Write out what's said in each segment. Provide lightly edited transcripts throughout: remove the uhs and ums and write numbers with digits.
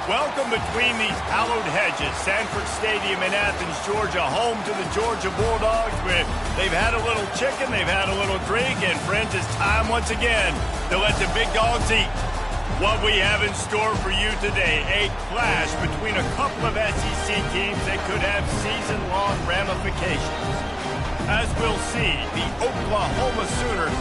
Welcome between these hallowed hedges. Sanford Stadium in Athens, Georgia, home to the Georgia Bulldogs. They've had a little chicken, they've had a little drink, and friends, it's time once again to let the big dogs eat. What we have in store for you today, a clash between a couple of SEC teams that could have season-long ramifications. As we'll see, the Oklahoma Sooners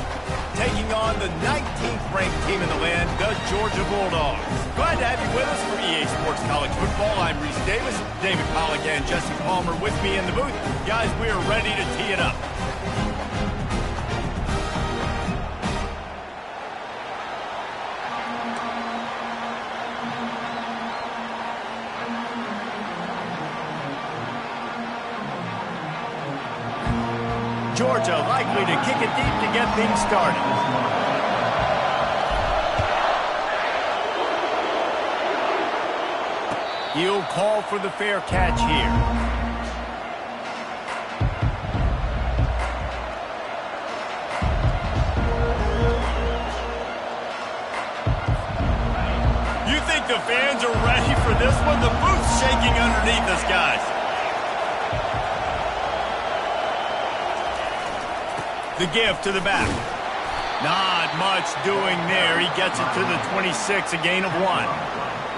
taking on the 19th-ranked team in the land, the Georgia Bulldogs. Glad to have you with us for EA Sports College Football. I'm Reese Davis, David Pollack and Jesse Palmer with me in the booth. Guys, we are ready to tee it up. Georgia likely to kick it deep to get things started. He'll call for the fair catch here. You think the fans are ready for this one? The booth's shaking underneath us, guys. The give to the back. Not much doing there. He gets it to the 26, a gain of 1.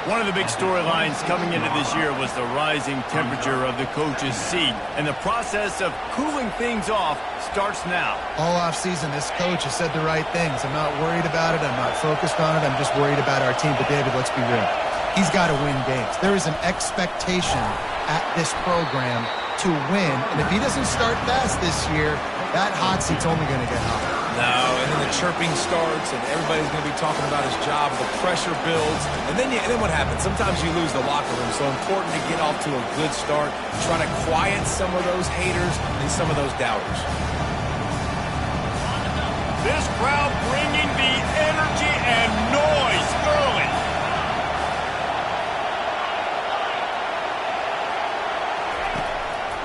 One of the big storylines coming into this year was the rising temperature of the coach's seat, and the process of cooling things off starts now. All offseason, this coach has said the right things. I'm not worried about it. I'm not focused on it. I'm just worried about our team. But, David, let's be real. He's got to win games. There is an expectation at this program to win, and if he doesn't start fast this year, that hot seat's only going to get hotter. No, and then the chirping starts, and everybody's going to be talking about his job. The pressure builds, and then what happens? Sometimes you lose the locker room. So important to get off to a good start, try to quiet some of those haters and some of those doubters. This crowd bringing the energy and noise early.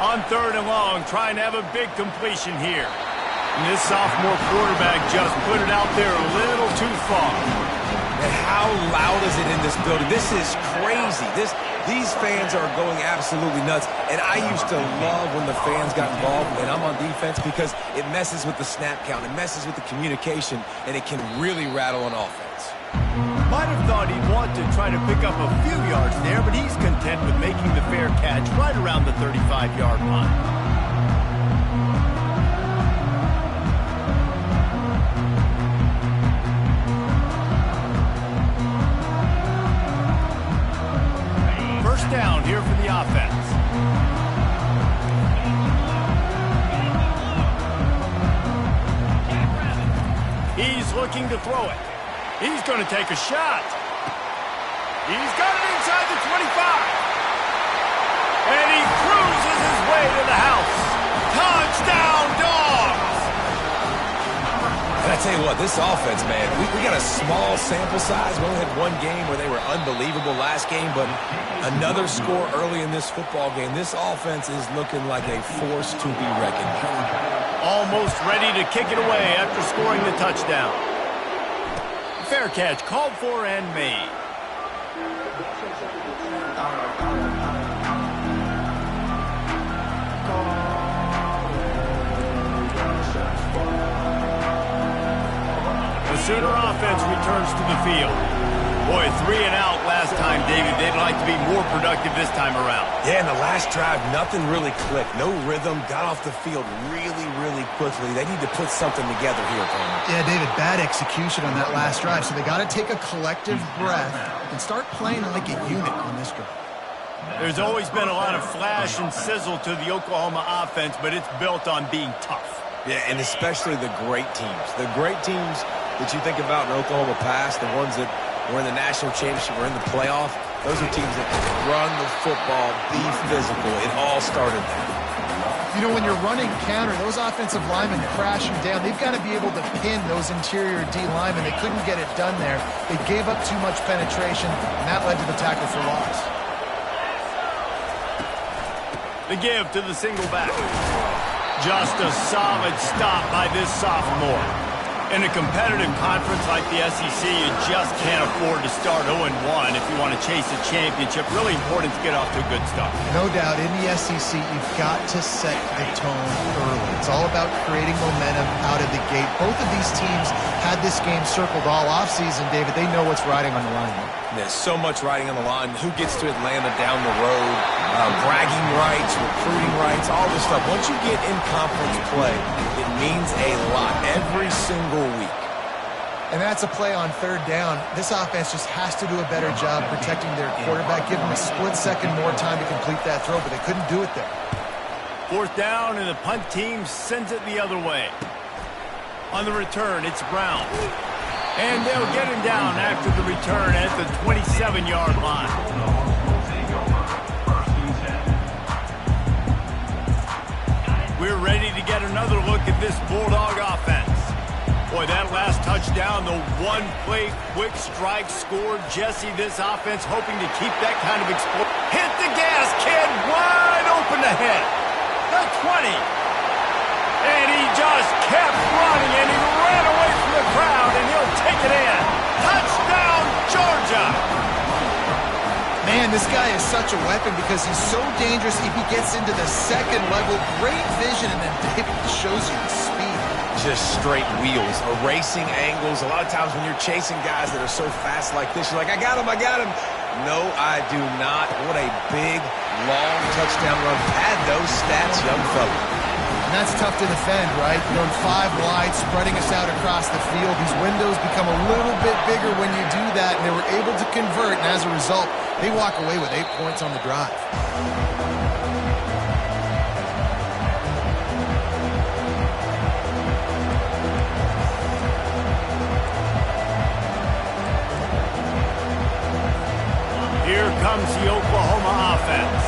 On 3rd and long, trying to have a big completion here. And this sophomore quarterback just put it out there a little too far. And how loud is it in this building? This is crazy. These fans are going absolutely nuts. And I used to love when the fans got involved when I'm on defense because it messes with the snap count. It messes with the communication, and it can really rattle an offense. Might have thought he'd want to try to pick up a few yards there, but he's content with making the fair catch right around the 35-yard line. First down here for the offense. He's looking to throw it. He's going to take a shot. He's got it inside the 25. And he cruises his way to the house. Touchdown, Dogs! And I tell you what, this offense, man, we got a small sample size. We only had one game where they were unbelievable last game, but another score early in this football game. This offense is looking like a force to be reckoned with. Almost ready to kick it away after scoring the touchdown. Fair catch called for and made. The Sooner offense returns to the field. Boy, 3 and out last time, David. They'd like to be more productive this time around. Yeah, in the last drive, nothing really clicked. No rhythm, got off the field really, really quickly. They need to put something together here, Palmer. Yeah, David, bad execution on that last drive, so they got to take a collective breath and start playing like a unit on this drive. There's always been a lot of flash and sizzle to the Oklahoma offense, but it's built on being tough. Yeah, and especially the great teams. The great teams that you think about in Oklahoma past, the ones that were in the national championship or in the playoff, those are teams that can run the football, be physical. It all started there. You know, when you're running counter, those offensive linemen crashing down, they've got to be able to pin those interior D linemen. They couldn't get it done there. They gave up too much penetration, and that led to the tackle for loss. The give to the single back. Just a solid stop by this sophomore. In a competitive conference like the SEC, you just can't afford to start 0-1 if you want to chase a championship. Really important to get off to a good start. No doubt, in the SEC, you've got to set the tone early. It's all about creating momentum out of the gate. Both of these teams had this game circled all offseason, David. They know what's riding on the line. There's so much riding on the line. Who gets to Atlanta down the road? Bragging rights, recruiting rights, all this stuff. Once you get in conference play, it means a lot every single week. And that's a play on third down. This offense just has to do a better job protecting their quarterback, give him a split second more time to complete that throw, but they couldn't do it there. Fourth down, and the punt team sends it the other way. On the return, it's Brown. And they'll get him down after the return at the 27-yard line. We're ready to get another look at this Bulldog offense. Boy, that last touchdown, the one-play quick strike scored. Jesse, this offense hoping to keep that kind of explosion. Hit the gas, kid, wide open ahead. The 20. And he just kept running, and he ran away from the crowd, and he'll take it in. Touchdown, Georgia! Man, this guy is such a weapon because he's so dangerous. If he gets into the second level, great vision, and then David shows you the speed. Just straight wheels, erasing angles. A lot of times when you're chasing guys that are so fast like this, you're like, I got him, I got him. No, I do not. What a big, long touchdown run. Pad those stats, young fella. And that's tough to defend, right? You're on 5 wide, spreading us out across the field. These windows become a little bit bigger when you do that, and they were able to convert, and as a result, they walk away with 8 points on the drive. Here comes the Oklahoma offense.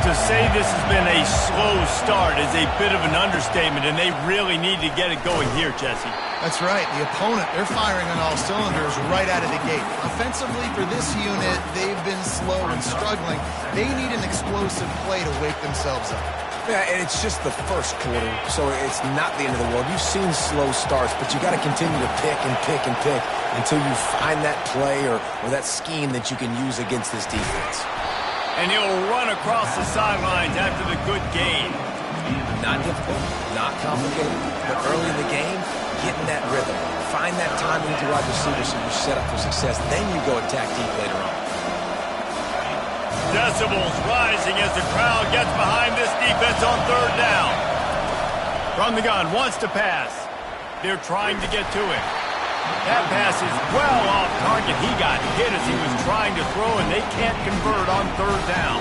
To say this has been a slow start is a bit of an understatement, and they really need to get it going here, Jesse. That's right. The opponent, they're firing on all cylinders right out of the gate. Offensively, for this unit, they've been slow and struggling. They need an explosive play to wake themselves up. Yeah, and it's just the first quarter, so it's not the end of the world. You've seen slow starts, but you got to continue to pick and pick and pick until you find that play or that scheme that you can use against this defense. And he'll run across the sidelines after the good gain. Not difficult, not complicated, but early in the game, getting that rhythm. Find that timing with your wide receiver so you're set up for success. Then you go attack deep later on. Decibels rising as the crowd gets behind this defense on third down. From the gun, wants to pass. They're trying to get to it. That pass is well off target. He got hit as he was trying to throw, and they can't convert on third down.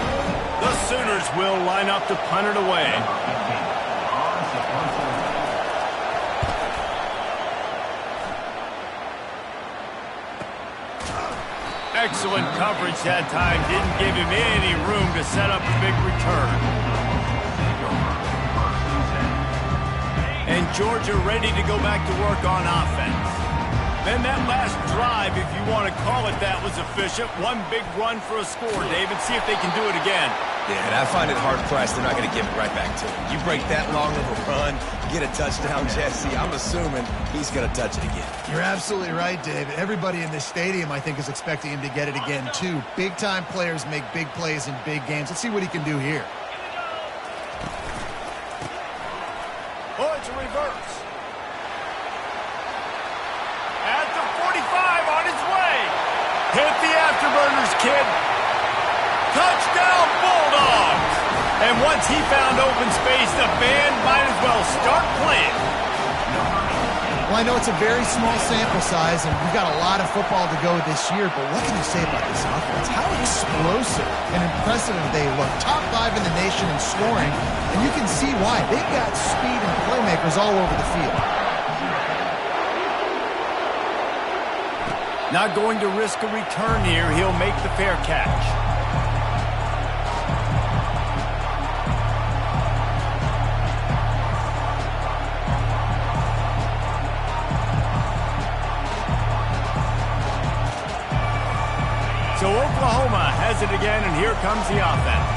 The Sooners will line up to punt it away. Excellent coverage that time. Didn't give him any room to set up a big return. And Georgia ready to go back to work on offense. Then that last drive, if you want to call it that, was efficient. One big run for a score, David. See if they can do it again. Yeah, and I find it hard-pressed they're not going to give it right back to him. You break that long of a run, get a touchdown, Jesse, I'm assuming he's going to touch it again. You're absolutely right, David. Everybody in this stadium, I think, is expecting him to get it again, too. Big-time players make big plays in big games. Let's see what he can do here. Oh, it's a reverse. At the 45, on its way. Hit the afterburners, kid. Touchdown, Bulldogs. And once he found open space, the band might as well start playing. Well, I know it's a very small sample size, and we've got a lot of football to go this year, but what can you say about this offense? How explosive and impressive they look. Top 5 in the nation in scoring, and you can see why. They've got speed and playmakers all over the field. Not going to risk a return here. He'll make the fair catch. So Oklahoma has it again, and here comes the offense.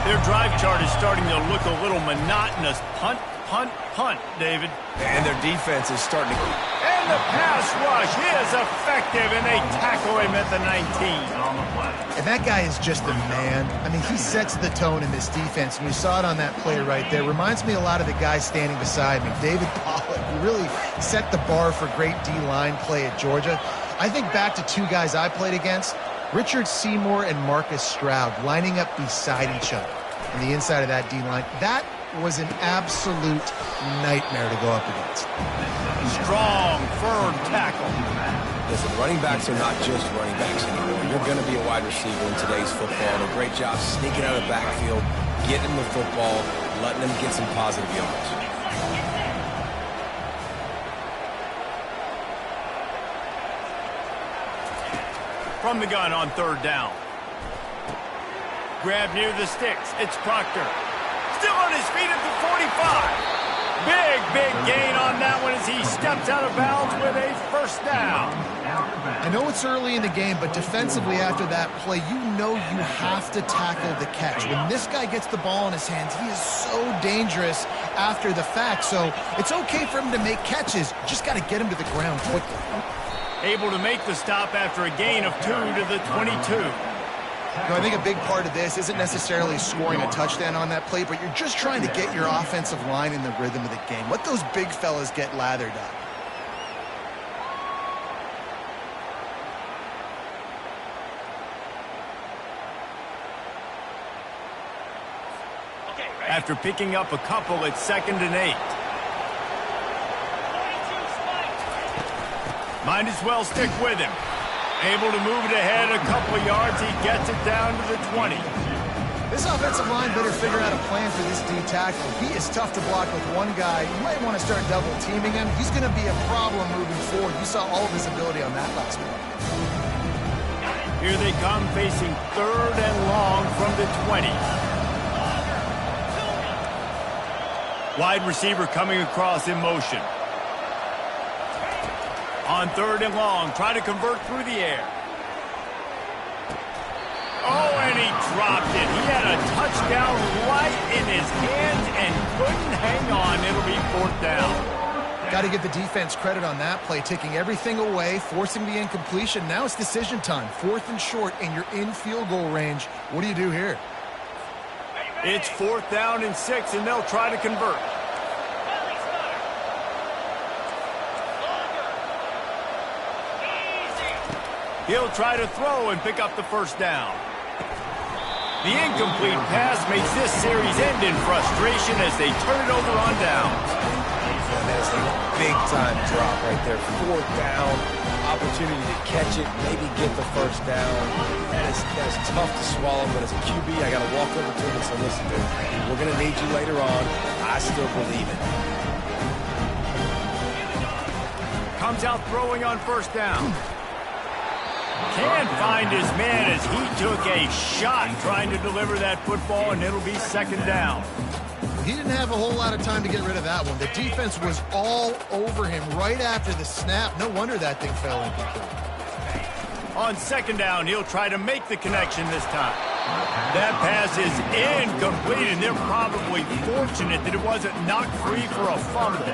Their drive chart is starting to look a little monotonous. Punt, punt, punt, David. And their defense is starting to... And the pass rush is effective, and they tackle him at the 19. And that guy is just a man. I mean, he sets the tone in this defense, and you saw it on that play right there. Reminds me a lot of the guy standing beside me, David Pollack, who really set the bar for great D-line play at Georgia. I think back to two guys I played against, Richard Seymour and Marcus Stroud, lining up beside each other on the inside of that D-line. That was an absolute nightmare to go up against. Strong, firm tackle. Listen, running backs are not just running backs anymore. You're going to be a wide receiver in today's football. And a great job sneaking out of the backfield, getting the football, letting them get some positive yards. From the gun on third down. Grab near the sticks. It's Proctor. Still on his feet at the 45. Big gain on that one as he steps out of bounds with a first down. I know it's early in the game, but defensively after that play, you know you have to tackle the catch. When this guy gets the ball in his hands, he is so dangerous after the fact. So it's okay for him to make catches. Just got to get him to the ground quickly. Able to make the stop after a gain of 2 to the 22. No, I think a big part of this isn't necessarily scoring a touchdown on that play, but you're just trying to get your offensive line in the rhythm of the game. Let those big fellas get lathered up. After picking up a couple at 2nd and 8. Might as well stick with him. Able to move it ahead a couple of yards. He gets it down to the 20. This offensive line better figure out a plan for this D tackle. He is tough to block with one guy. You might want to start double teaming him. He's going to be a problem moving forward. You saw all of his ability on that last play. Here they come facing 3rd and long from the 20. Wide receiver coming across in motion. On 3rd and long, try to convert through the air. Oh, and he dropped it. He had a touchdown right in his hands and couldn't hang on. It'll be 4th down. Got to give the defense credit on that play, taking everything away, forcing the incompletion. Now it's decision time. 4th and short, and you're in field goal range. What do you do here? It's 4th down and 6, and they'll try to convert. He'll try to throw and pick up the first down. The incomplete pass makes this series end in frustration as they turn it over on downs. That's a big-time drop right there. 4th down, opportunity to catch it, maybe get the first down. That's tough to swallow, but as a QB, I got to walk over to him and say, listen, dude, we're going to need you later on. I still believe it. Comes out throwing on first down. Can't find his man as he took a shot trying to deliver that football, and it'll be 2nd down. He didn't have a whole lot of time to get rid of that one. The defense was all over him right after the snap. No wonder that thing fell incomplete. On 2nd down, he'll try to make the connection this time. That pass is incomplete, and they're probably fortunate that it wasn't knocked free for a fumble.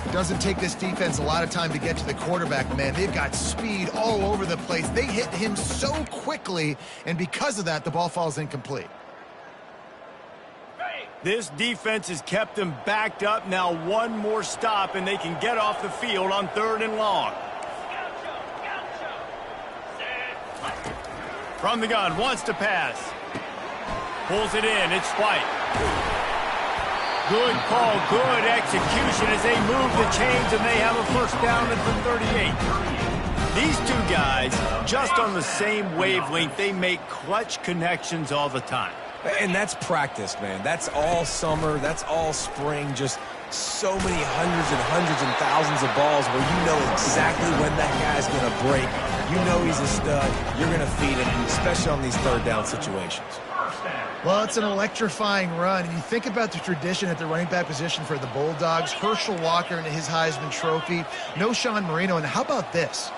It doesn't take this defense a lot of time to get to the quarterback, man. They've got speed all over the place. They hit him so quickly, and because of that, the ball falls incomplete. This defense has kept them backed up. Now one more stop, and they can get off the field on 3rd and long. From the gun, wants to pass. Pulls it in. It's White. Good call, good execution as they move the chains, and they have a first down at the 38. These two guys, just on the same wavelength, they make clutch connections all the time. And that's practice, man. That's all summer. That's all spring. Just so many hundreds and thousands of balls where you know exactly when that guy's going to break. You know he's a stud. You're going to feed him, especially on these 3rd down situations. Well, it's an electrifying run. And you think about the tradition at the running back position for the Bulldogs. Herschel Walker and his Heisman Trophy. No Sean Marino. And how about this?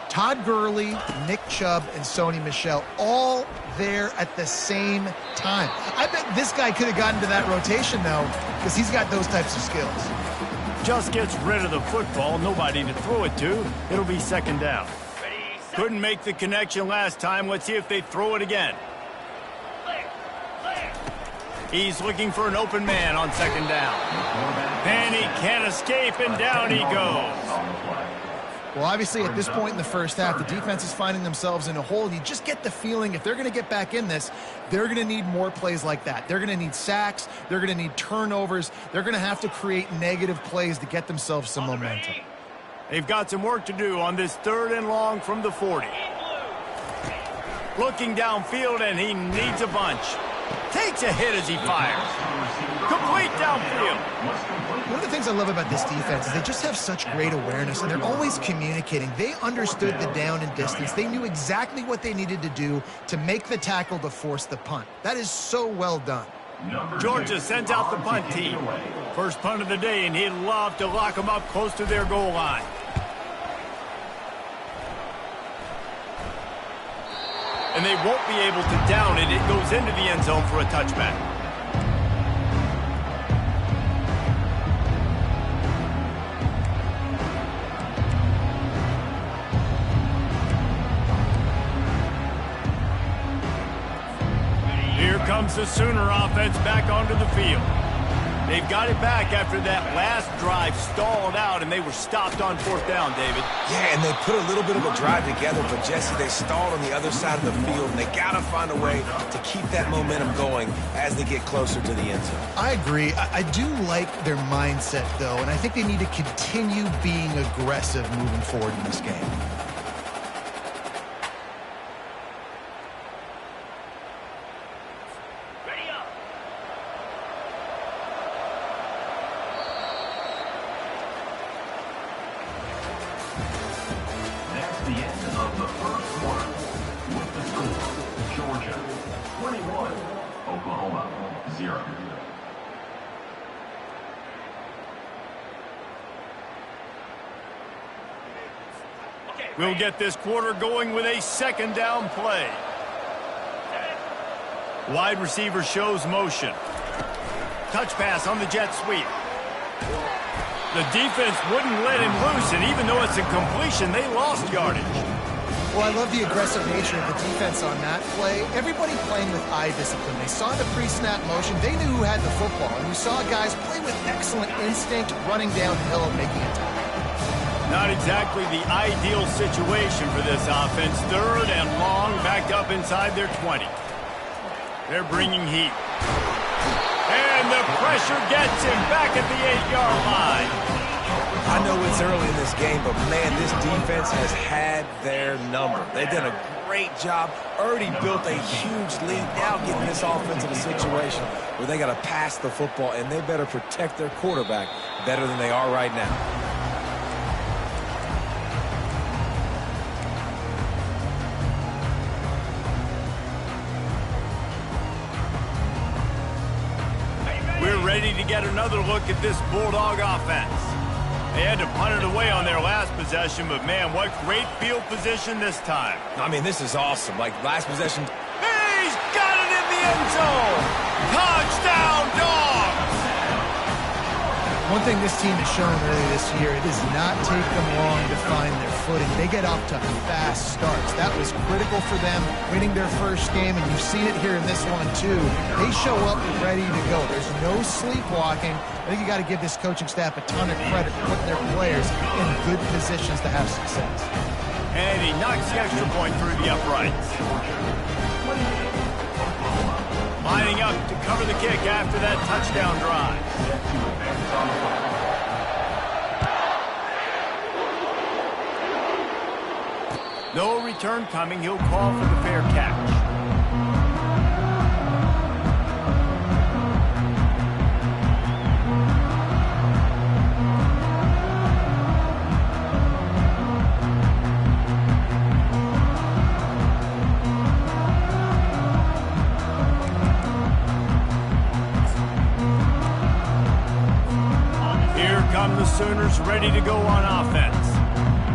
Todd Gurley, Nick Chubb, and Sony Michel all there at the same time. I bet this guy could have gotten to that rotation, though, because he's got those types of skills. Just gets rid of the football, nobody to throw it to. It'll be second down. Couldn't make the connection last time. Let's see if they throw it again. He's looking for an open man on second down. And he can't escape, and down he goes. Well, obviously, at this point in the first half, the defense is finding themselves in a hole. You just get the feeling if they're going to get back in this, they're going to need more plays like that. They're going to need sacks. They're going to need turnovers. They're going to have to create negative plays to get themselves some momentum. They've got some work to do on this 3rd and long from the 40. Looking downfield, and he needs a bunch. Takes a hit as he fires. Complete downfield. One of the things I love about this defense is they just have such great awareness, and they're always communicating. They understood the down and distance. They knew exactly what they needed to do to make the tackle to force the punt. That is so well done. Georgia sends out the punt team. First punt of the day, and he'd love to lock them up close to their goal line. And they won't be able to down it. It goes into the end zone for a touchback. Here comes the Sooner offense back onto the field. They've got it back after that last drive stalled out, and they were stopped on 4th down, David. Yeah, and they put a little bit of a drive together, but, Jesse, they stalled on the other side of the field, and they got to find a way to keep that momentum going as they get closer to the end zone. I agree. I do like their mindset, though, and I think they need to continue being aggressive moving forward in this game. We'll get this quarter going with a 2nd down play. Wide receiver shows motion. Touch pass on the jet sweep. The defense wouldn't let him loose, and even though it's a completion, they lost yardage. Well, I love the aggressive nature of the defense on that play. Everybody playing with eye discipline. They saw the pre-snap motion. They knew who had the football, and you saw guys play with excellent instinct, running downhill and making a tackle. Not exactly the ideal situation for this offense. 3rd and long, backed up inside their 20. They're bringing heat. And the pressure gets him back at the 8-yard line. I know it's early in this game, but, man, this defense has had their number. They've done a great job, already built a huge lead, now getting this offense in a situation where they got to pass the football, and they better protect their quarterback better than they are right now. Ready to get another look at this Bulldog offense. They had to punt it away on their last possession, but, man, what great field position this time. I mean, this is awesome. Like, last possession. He's got it in the end zone. Touchdown, Dogs! One thing this team has shown early this year, it does not take them long to find their footing. They get off to fast starts. That was critical for them, winning their first game, and you've seen it here in this one, too. They show up ready to go. There's no sleepwalking. I think you got to give this coaching staff a ton of credit for putting their players in good positions to have success. And he knocks the extra point through the uprights. Lining up to cover the kick after that touchdown drive. No return coming. He'll call for the fair catch. The Sooners ready to go on offense.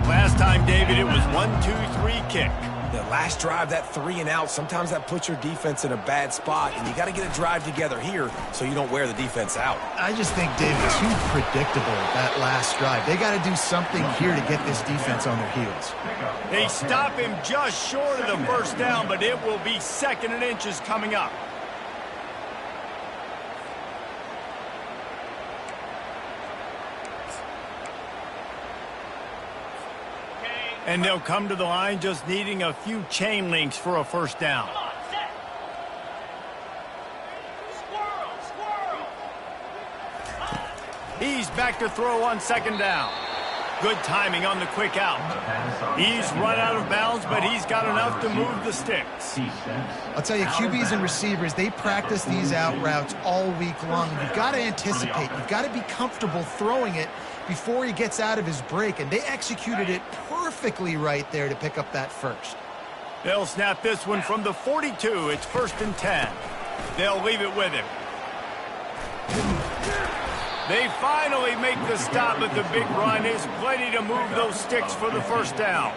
Last time, David, it was 1-2-3 kick. The Last drive, that 3 and out, sometimes that puts your defense in a bad spot, and you got to get a drive together here so you don't wear the defense out. I just think, Dave, too predictable, that last drive. They got to do something here to get this defense on their heels. They stop him just short of the first down, but it will be 2nd and inches coming up. And they'll come to the line just needing a few chain links for a first down. He's back to throw on 2nd down. Good timing on the quick out. He's run out of bounds, but he's got enough to move the sticks. I'll tell you, QBs and receivers, they practice these out routes all week long. You've got to anticipate. You've got to be comfortable throwing it before he gets out of his break, and they executed it perfectly right there to pick up that first. They'll snap this one from the 42. It's 1st and 10. They'll leave it with him. They finally make the stop, but the big run is plenty to move those sticks for the first down.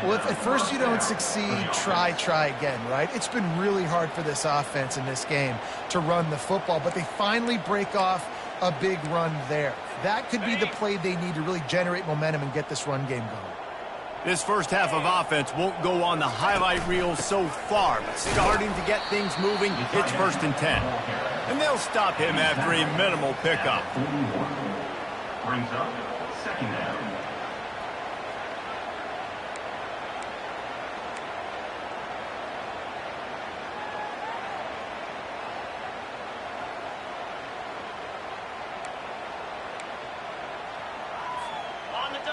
Well, if at first you don't succeed, try again, right? It's been really hard for this offense in this game to run the football, but they finally break off a big run there. That could be the play they need to really generate momentum and get this run game going. This first half of offense won't go on the highlight reel so far, but starting to get things moving, it's 1st and 10. And they'll stop him after a minimal pickup. Brings up 2nd down.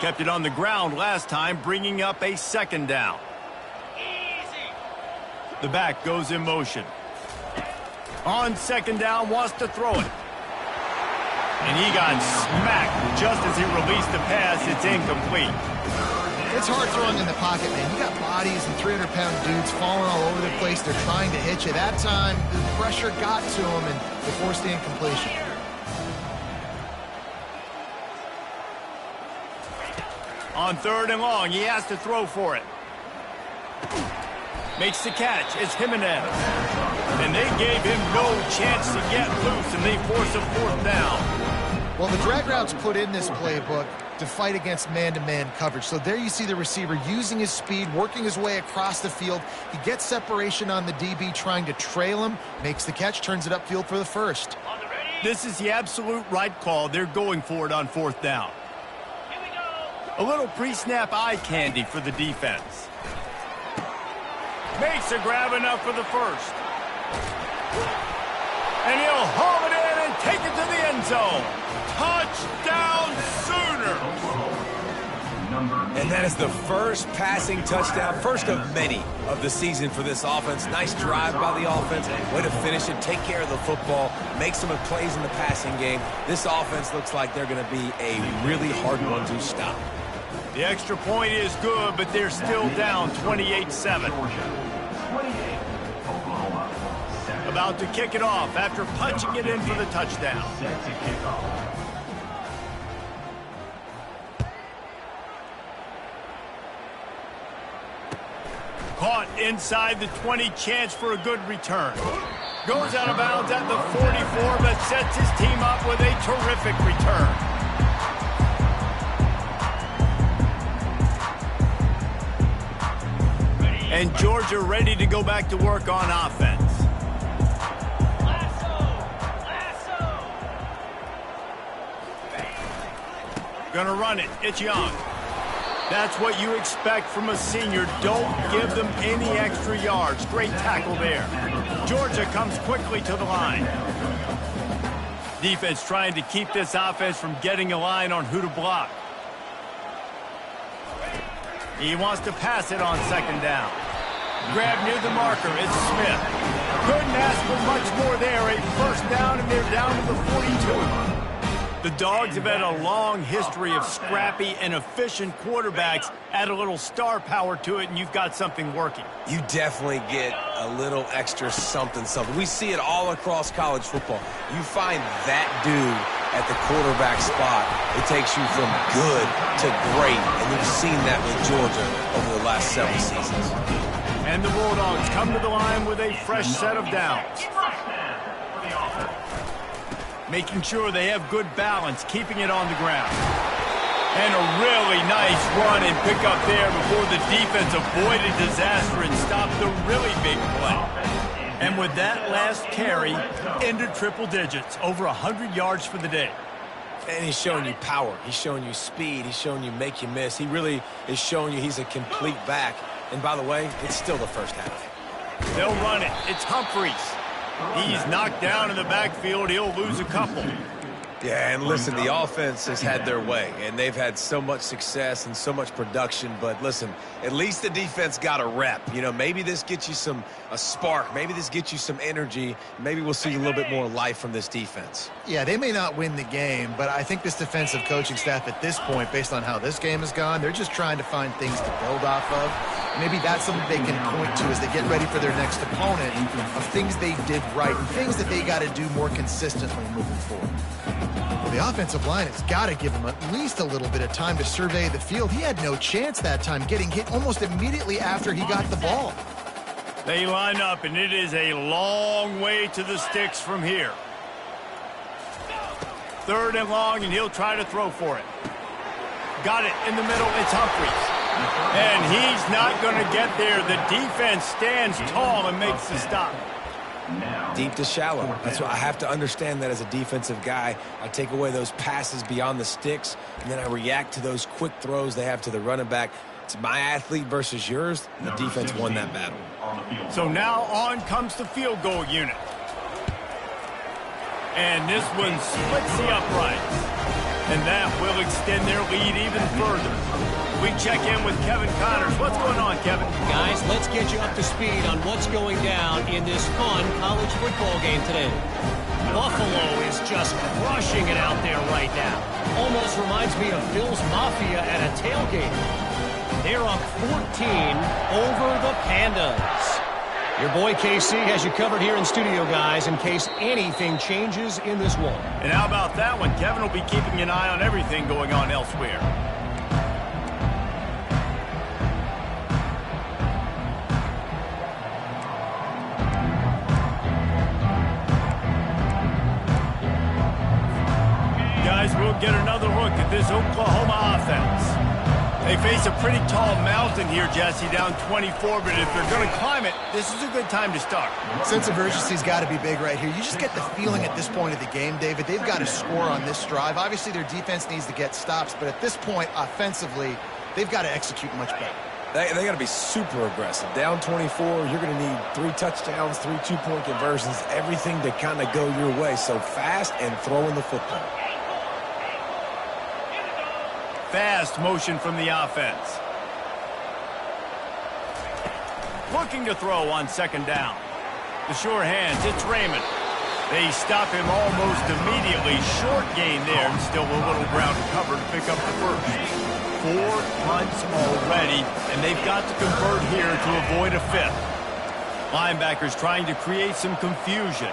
Kept it on the ground last time, bringing up a 2nd down. The back goes in motion. On 2nd down, wants to throw it. And he got smacked just as he released the pass. It's incomplete. It's hard throwing in the pocket, man. You got bodies and 300-pound dudes falling all over the place. They're trying to hit you. That time, the pressure got to him, and they forced the incompletion. On 3rd and long, he has to throw for it. Makes the catch. It's Jimenez. And they gave him no chance to get loose, and they force a 4th down. Well, the drag route's put in this playbook to fight against man-to-man coverage. So there you see the receiver using his speed, working his way across the field. He gets separation on the DB, trying to trail him, makes the catch, turns it upfield for the first. This is the absolute right call. They're going for it on 4th down. A little pre-snap eye candy for the defense. Makes a grab enough for the first. And he'll haul it in and take it to the end zone. Touchdown Sooners! And that is the first passing touchdown, first of many of the season for this offense. Nice drive by the offense. Way to finish it, take care of the football, make some plays in the passing game. This offense looks like they're going to be a really hard one to stop. The extra point is good, but they're still down 28-7. About to kick it off after punching it in for the touchdown. Caught inside the 20, chance for a good return. Goes out of bounds at the 44, but sets his team up with a terrific return. And Georgia ready to go back to work on offense. Gonna run it. It's Young. That's what you expect from a senior. Don't give them any extra yards. Great tackle there. Georgia comes quickly to the line. Defense trying to keep this offense from getting a line on who to block. He wants to pass it on 2nd down. Grab near the marker. It's Smith. Couldn't ask for much more there. A first down, and they're down to the 42. The Dogs have had a long history of scrappy and efficient quarterbacks. Add a little star power to it, and you've got something working. You definitely get a little extra something. We see it all across college football. You find that dude at the quarterback spot, it takes you from good to great, and you've seen that with Georgia over the last several seasons. And the Bulldogs come to the line with a fresh set of downs. Making sure they have good balance, keeping it on the ground. And a really nice run and pick up there before the defense avoided disaster and stopped the really big play. And with that last carry, into triple digits, over 100 yards for the day. And he's showing you power. He's showing you speed. He's showing you make you miss. He really is showing you he's a complete back. And by the way, it's still the first half. They'll run it. It's Humphries. He's knocked down in the backfield. He'll lose a couple. Yeah, and listen, the offense has had their way, and they've had so much success and so much production. But listen, at least the defense got a rep. You know, maybe this gets you a spark. Maybe this gets you some energy. Maybe we'll see a little bit more life from this defense. Yeah, they may not win the game, but I think this defensive coaching staff at this point, based on how this game has gone, they're just trying to find things to build off of. Maybe that's something they can point to as they get ready for their next opponent of things they did right and things that they got to do more consistently moving forward. Well, the offensive line has got to give him at least a little bit of time to survey the field. He had no chance that time, getting hit almost immediately after he got the ball. They line up, and it is a long way to the sticks from here. 3rd and long, and he'll try to throw for it. Got it in the middle. It's Humphries. And he's not going to get there. The defense stands tall and makes the stop. Deep to shallow. That's what I have to understand that as a defensive guy. I take away those passes beyond the sticks, and then I react to those quick throws they have to the running back. It's my athlete versus yours. The defense won that battle. So now on comes the field goal unit. And this one splits the uprights. And that will extend their lead even further. We check in with Kevin Connors. What's going on, Kevin? Guys, let's get you up to speed on what's going down in this fun college football game today. Buffalo is just crushing it out there right now. Almost reminds me of Bill's Mafia at a tailgate. They're up 14 over the Pandas. Your boy KC has you covered here in studio, guys, in case anything changes in this one. And how about that one? Kevin will be keeping an eye on everything going on elsewhere. Guys, we'll get another look at this Oklahoma offense. They face a pretty tall mountain here, Jesse, down 24, but if they're going to climb it, this is a good time to start. Sense of urgency's got to be big right here. You just get the feeling at this point of the game, David, they've got to score on this drive. Obviously, their defense needs to get stops, but at this point, offensively, they've got to execute much better. They got to be super aggressive. Down 24, you're going to need 3 touchdowns, 3 two-point conversions, everything to kind of go your way. So fast and throwing the football. Fast motion from the offense. Looking to throw on 2nd down. The sure hands, it's Raymond. They stop him almost immediately. Short gain there, and still a little ground to cover to pick up the first. 4 punts already, and they've got to convert here to avoid a 5th. Linebackers trying to create some confusion.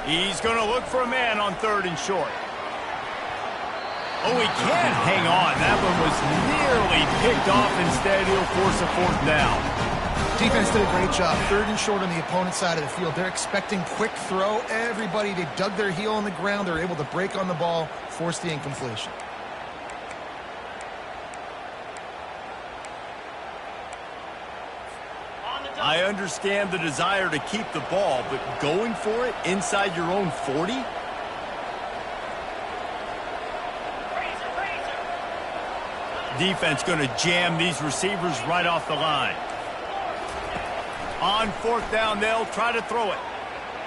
He's going to look for a man on 3rd and short. Oh, he can't hang on. That one was nearly picked off. Instead, he'll force a 4th down. Defense did a great job. 3rd and short on the opponent's side of the field. They're expecting quick throw. Everybody, they dug their heel on the ground. They're able to break on the ball, force the incompletion. I understand the desire to keep the ball, but going for it inside your own 40? Defense going to jam these receivers right off the line. On 4th down, they'll try to throw it.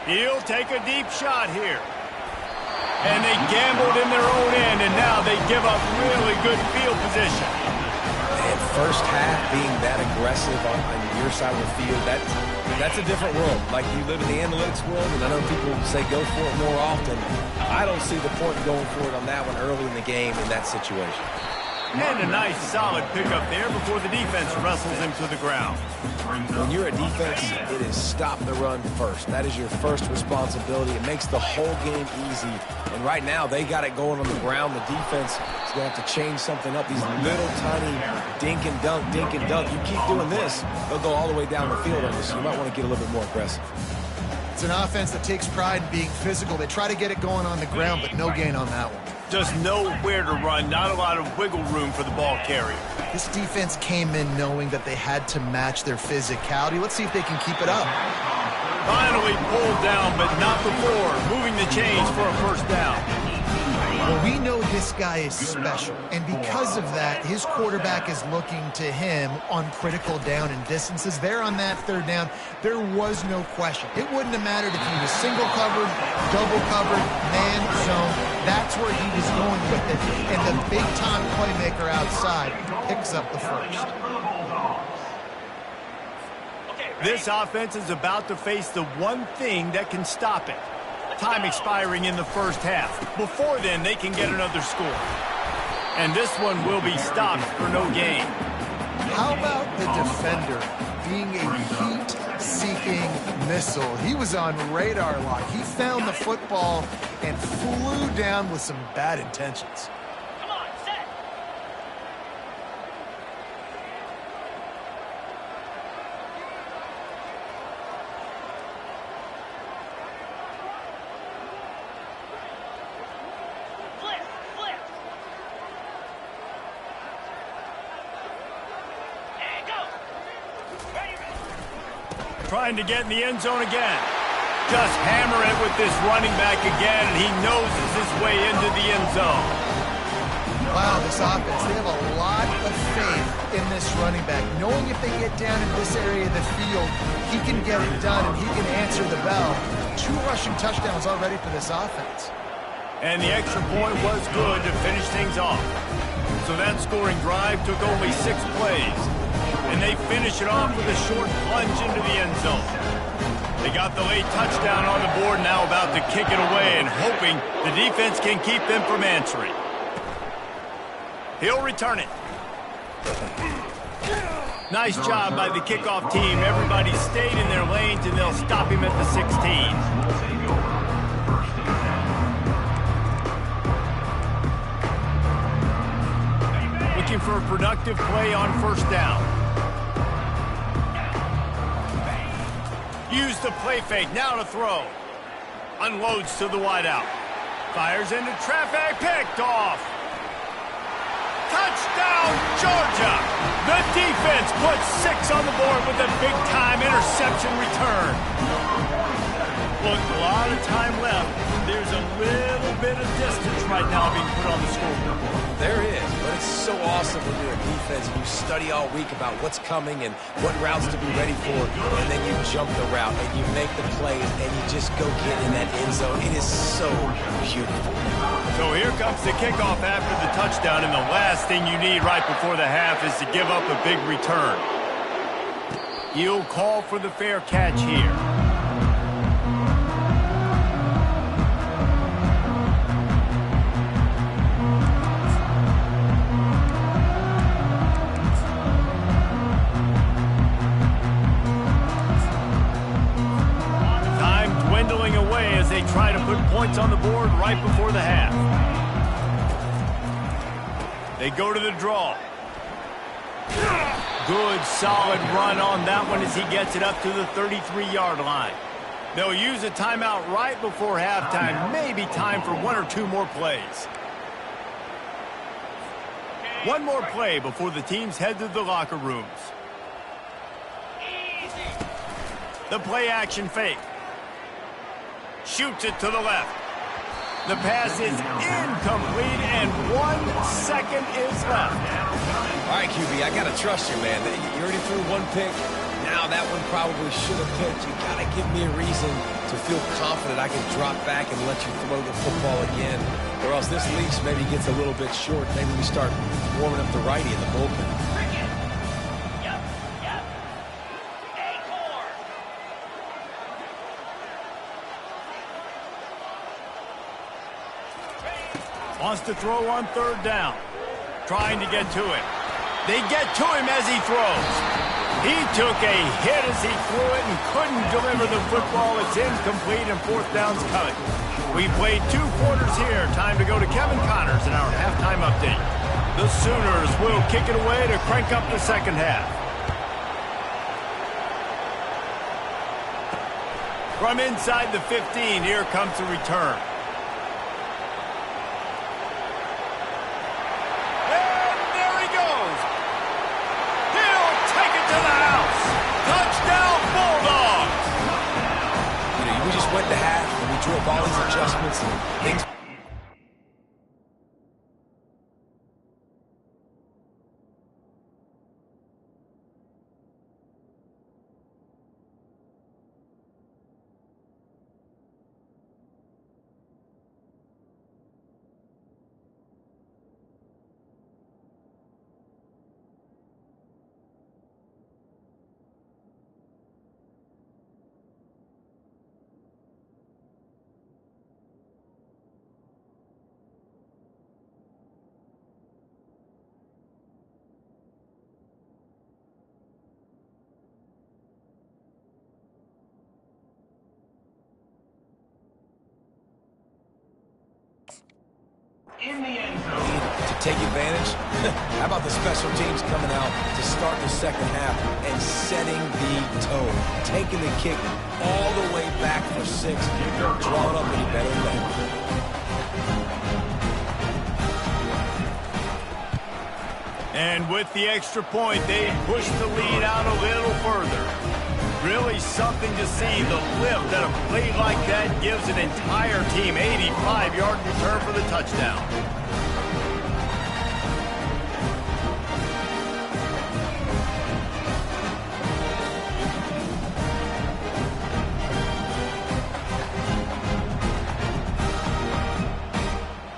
He'll take a deep shot here. And they gambled in their own end, and now they give up really good field position. And first half being that aggressive on your side of the field, that's a different world. Like, you live in the analytics world, and I know people say go for it more often. I don't see the point in going for it on that one early in the game in that situation. And a nice solid pickup there before the defense wrestles him to the ground. When you're a defense, it is stop the run first. That is your first responsibility. It makes the whole game easy. And right now, they got it going on the ground. The defense is going to have to change something up. These little tiny dink and dunk, dink and dunk. You keep doing this, they'll go all the way down the field on you. So you might want to get a little bit more aggressive. It's an offense that takes pride in being physical. They try to get it going on the ground, but no gain on that one. Just nowhere to run, not a lot of wiggle room for the ball carrier. This defense came in knowing that they had to match their physicality. Let's see if they can keep it up. Finally pulled down, but not before moving the chains for a first down. Well, we know this guy is special, and because of that, his quarterback is looking to him on critical down and distances. There on that third down, there was no question. It wouldn't have mattered if he was single covered, double covered, man zone. That's where he was going with it, and the big-time playmaker outside picks up the first. This offense is about to face the one thing that can stop it. Time expiring in the first half. Before then, they can get another score. And this one will be stopped for no gain. How about the defender being a heat-seeking missile? He was on radar lock. He found the football and flew down with some bad intentions. Come on, set. Flip. And go. Ready. Trying to get in the end zone again. Just hammer it with this running back again, and he noses his way into the end zone. Wow, this offense, they have a lot of faith in this running back. Knowing if they get down in this area of the field, he can get it done and he can answer the bell. 2 rushing touchdowns already for this offense. And the extra point was good to finish things off. So that scoring drive took only 6 plays. And they finish it off with a short plunge into the end zone. They got the late touchdown on the board, now about to kick it away and hoping the defense can keep them from answering. He'll return it. Nice job by the kickoff team. Everybody stayed in their lanes, and they'll stop him at the 16. Looking for a productive play on first down. Use the play fake, now to throw. Unloads to the wideout. Fires into traffic, picked off. Touchdown, Georgia! The defense puts 6 on the board with a big-time interception return. Look, a lot of time left. There's a little bit of distance right now being put on the scoreboard. There is, but it's so awesome when you're a defense and you study all week about what's coming and what routes to be ready for, and then you jump the route and you make the plays and you just go get in that end zone. It is so beautiful. So here comes the kickoff after the touchdown, and the last thing you need right before the half is to give up a big return. You'll call for the fair catch here. Try to put points on the board right before the half. They go to the draw. Good, solid run on that one as he gets it up to the 33-yard line. They'll use a timeout right before halftime. Maybe time for 1 or 2 more plays. One more play before the teams head to the locker rooms. The play action fake. Shoots it to the left. The pass is incomplete, and 1 second is left. All right, QB, I got to trust you, man. You already threw 1 pick. Now that one probably should have picked. You got to give me a reason to feel confident I can drop back and let you throw the football again. Or else this leash maybe gets a little bit short. Maybe we start warming up the righty in the bullpen. Wants to throw on third down. trying to get to him. They get to him as he throws. He took a hit as he threw it and couldn't deliver the football. It's incomplete and fourth down's coming. We played 2 quarters here. Time to go to Kevin Connors in our halftime update. The Sooners will kick it away to crank up the second half. From inside the 15, here comes the return. And there he goes. He'll take it to the house. Touchdown, Bulldogs. You know, we just went to half and we drew up all these adjustments and things. In the end zone. To take advantage. How about the special teams coming out to start the second half and setting the tone, taking the kick all the way back for 6. Drawing up any better than that. And with the extra point, they push the lead out a little further. Really something to see, the lift that a play like that gives an entire team. 85-yard return for the touchdown.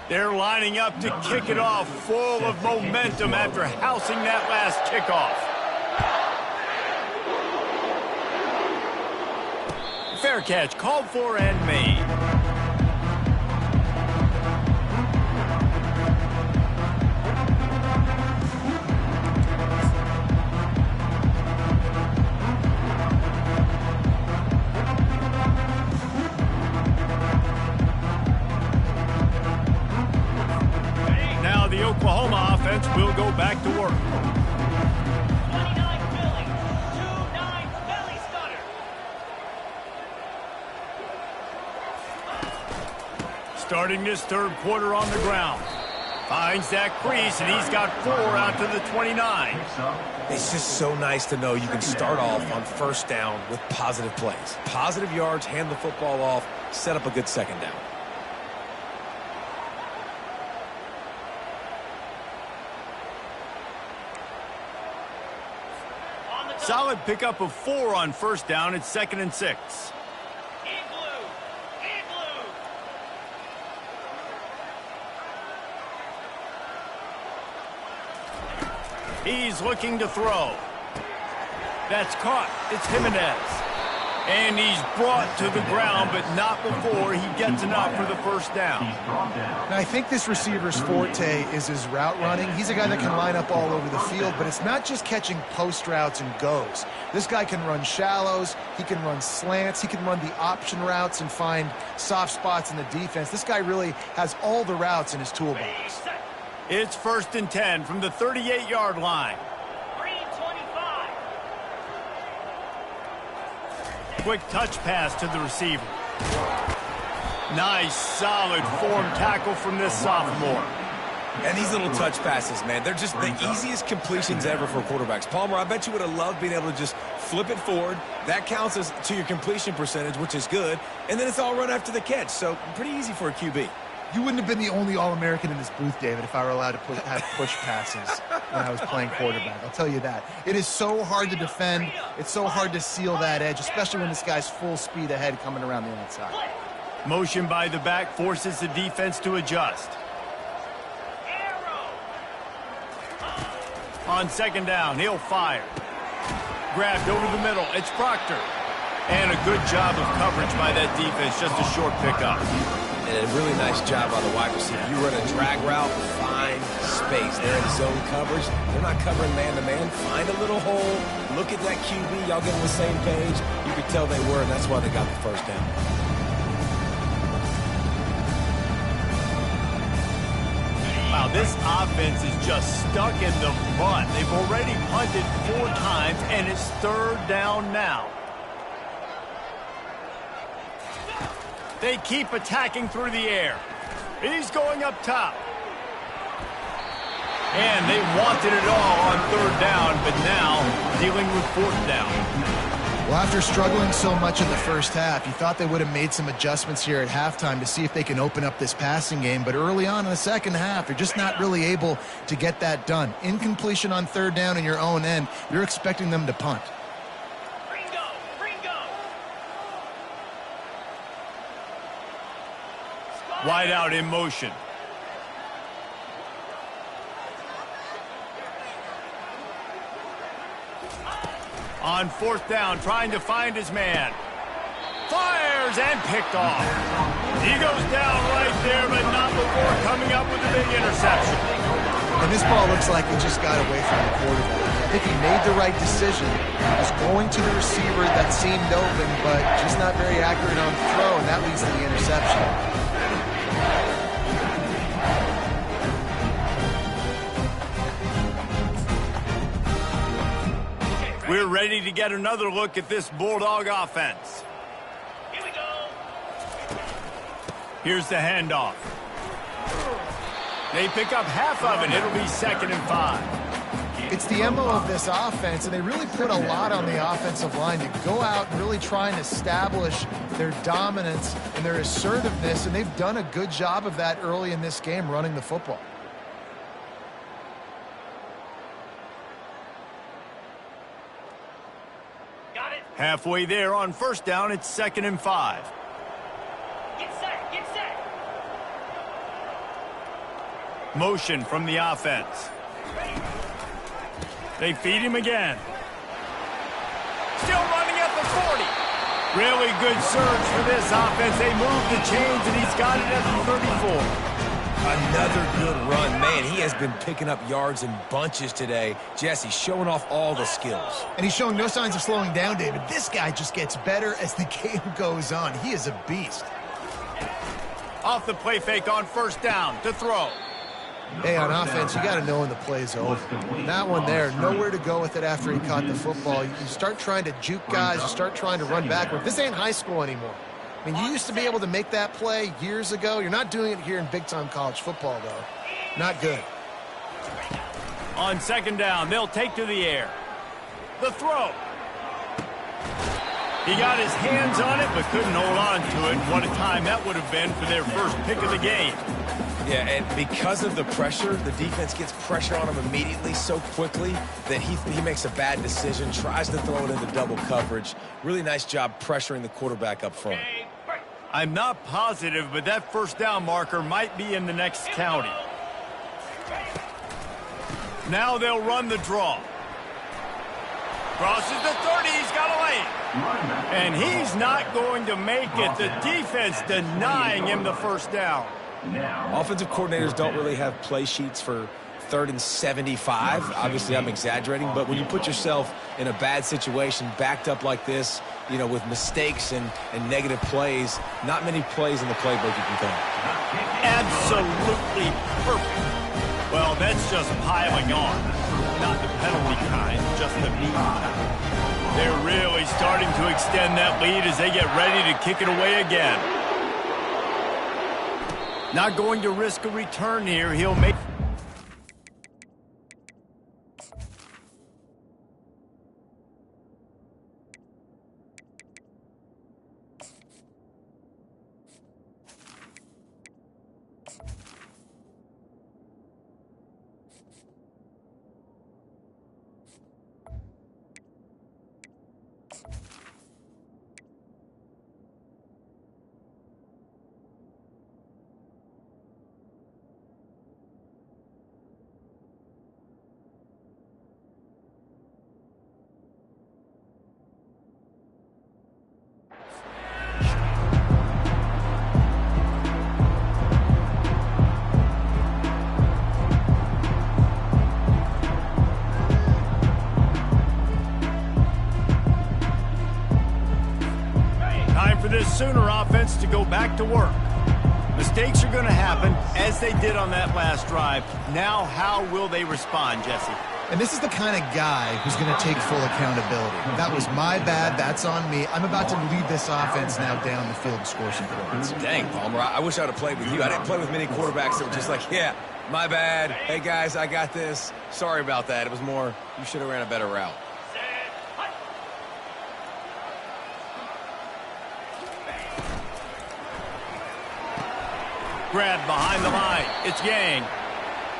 They're lining up to kick it off, full of momentum after housing that last kickoff. Fair catch, called for and made. Now the Oklahoma offense will go back to work. Starting this third quarter on the ground. Finds that crease, and he's got 4 out to the 29. It's just so nice to know you can start off on first down with positive plays. Positive yards, hand the football off, set up a good second down. Solid pickup of 4 on first down. It's 2nd and 6. He's looking to throw. That's caught. It's Jimenez. And he's brought to the ground, but not before he gets enough for the first down. Now, I think this receiver's forte is his route running. He's a guy that can line up all over the field, but it's not just catching post routes and goes. This guy can run shallows. He can run slants. He can run the option routes and find soft spots in the defense. This guy really has all the routes in his toolbox. It's 1st and 10 from the 38-yard line. Quick touch pass to the receiver. Nice, solid form tackle from this sophomore. And these little touch passes, man, they're just the easiest completions ever for quarterbacks. Palmer, I bet you would have loved being able to just flip it forward. That counts as to your completion percentage, which is good. And then it's all run after the catch, so pretty easy for a QB. You wouldn't have been the only All-American in this booth, David, if I were allowed to have push passes when I was playing quarterback. I'll tell you that. It is so hard to defend. It's so hard to seal that edge, especially when this guy's full speed ahead coming around the outside. Motion by the back forces the defense to adjust. On 2nd down, he'll fire. Grabbed over the middle. It's Proctor. And a good job of coverage by that defense. Just a short pickup. And a really nice job by the wide receiver. You run a drag route, find space. They're in zone coverage. They're not covering man-to-man. Find a little hole. Look at that QB. Y'all get on the same page. You could tell they were, and that's why they got the first down. Wow, this offense is just stuck in the mud. They've already punted 4 times, and it's 3rd down now. They keep attacking through the air. He's going up top. And they wanted it all on 3rd down, but now dealing with 4th down. Well, after struggling so much in the first half, you thought they would have made some adjustments here at halftime to see if they can open up this passing game. But early on in the second half, you're just not really able to get that done. Incompletion on 3rd down in your own end, you're expecting them to punt. Wide out in motion. On 4th down, trying to find his man. Fires and picked off. He goes down right there, but not before coming up with a big interception. And this ball looks like it just got away from the quarterback. I think he made the right decision. He was going to the receiver that seemed open, but just not very accurate on the throw, and that leads to the interception. We're ready to get another look at this Bulldog offense. Here we go. Here's the handoff. They pick up half of it. It'll be 2nd and 5. It's the MO of this offense, and they really put a lot on the offensive line to go out and really try and establish their dominance and their assertiveness, and they've done a good job of that early in this game running the football. Halfway there on 1st down, it's 2nd and 5. Get set, get set. Motion from the offense. They feed him again. Still running at the 40. Really good surge for this offense. They move the chains, and he's got it at the 34. Another good run. Man, he has been picking up yards in bunches today. Jesse showing off all the skills. And he's showing no signs of slowing down, David. This guy just gets better as the game goes on. He is a beast. Off the play fake on 1st down to throw. Hey, on offense, you got to know when the play's over. That one there, nowhere to go with it after he caught the football. You start trying to juke guys. You start trying to run backward. This ain't high school anymore. I mean, you used to be able to make that play years ago. You're not doing it here in big-time college football, though. Not good. On 2nd down, they'll take to the air. The throw. He got his hands on it, but couldn't hold on to it. What a time that would have been for their first pick of the game. Yeah, and because of the pressure, the defense gets pressure on him immediately so quickly that he makes a bad decision, tries to throw it into double coverage. Really nice job pressuring the quarterback up front. I'm not positive, but that 1st down marker might be in the next county. Now they'll run the draw. Crosses the 30, he's got a lane. And he's not going to make it. The defense denying him the 1st down. Offensive coordinators don't really have play sheets for 3rd and 75. Obviously, I'm exaggerating, but when you put yourself in a bad situation, backed up like this, you know, with mistakes and negative plays, not many plays in the playbook you can come. Absolutely perfect. Well, that's just piling on. Not the penalty kind, just the mean kind. They're really starting to extend that lead as they get ready to kick it away again. Not going to risk a return here. He'll make... offense to go back to work. Mistakes are going to happen, as they did on that last drive. Now, how will they respond, Jesse? And this is the kind of guy who's going to take full accountability. That was my bad. That's on me. I'm about to lead this offense now down the field and score some points. Dang, Palmer, I wish I would have played with you. I didn't play with many quarterbacks that were just like, yeah, my bad. Hey, guys, I got this. Sorry about that. It was more, you should have ran a better route. Grab behind the line. It's Yang.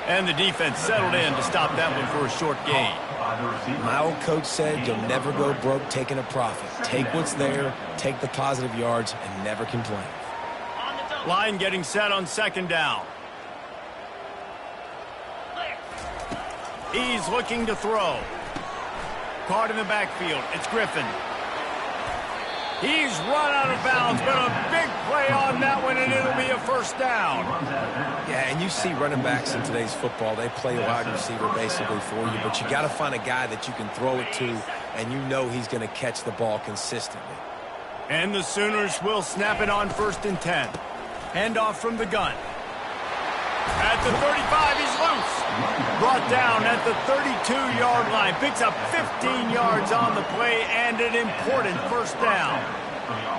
And the defense settled in to stop that one for a short gain. My old coach said you'll never go broke taking a profit. Take what's there, take the positive yards, and never complain. Line getting set on second down. He's looking to throw. Caught in the backfield. It's Griffin. He's run out of bounds, but a big play on that one, and it'll be a first down. Yeah, and you see running backs in today's football, they play wide receiver basically for you, but you got to find a guy that you can throw it to, and you know he's going to catch the ball consistently. And the Sooners will snap it on 1st and 10. Handoff from the gun. At the 35, he's loose. Brought down at the 32-yard line. Picks up 15 yards on the play and an important first down.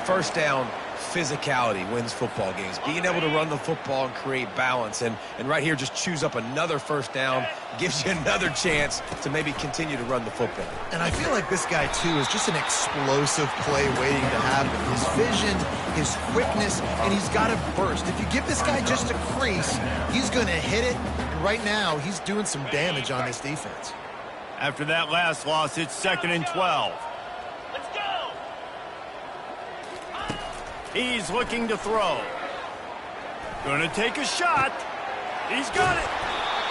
First down, physicality wins football games. Being able to run the football and create balance. And right here, just choose up another first down. Gives you another chance to maybe continue to run the football. And I feel like this guy, too, is just an explosive play waiting to happen. His vision, his quickness, and he's got to burst. If you give this guy just a crease, he's going to hit it. And right now, he's doing some damage on this defense. After that last loss, it's 2nd and 12. Let's go! He's looking to throw. Gonna take a shot. He's got it.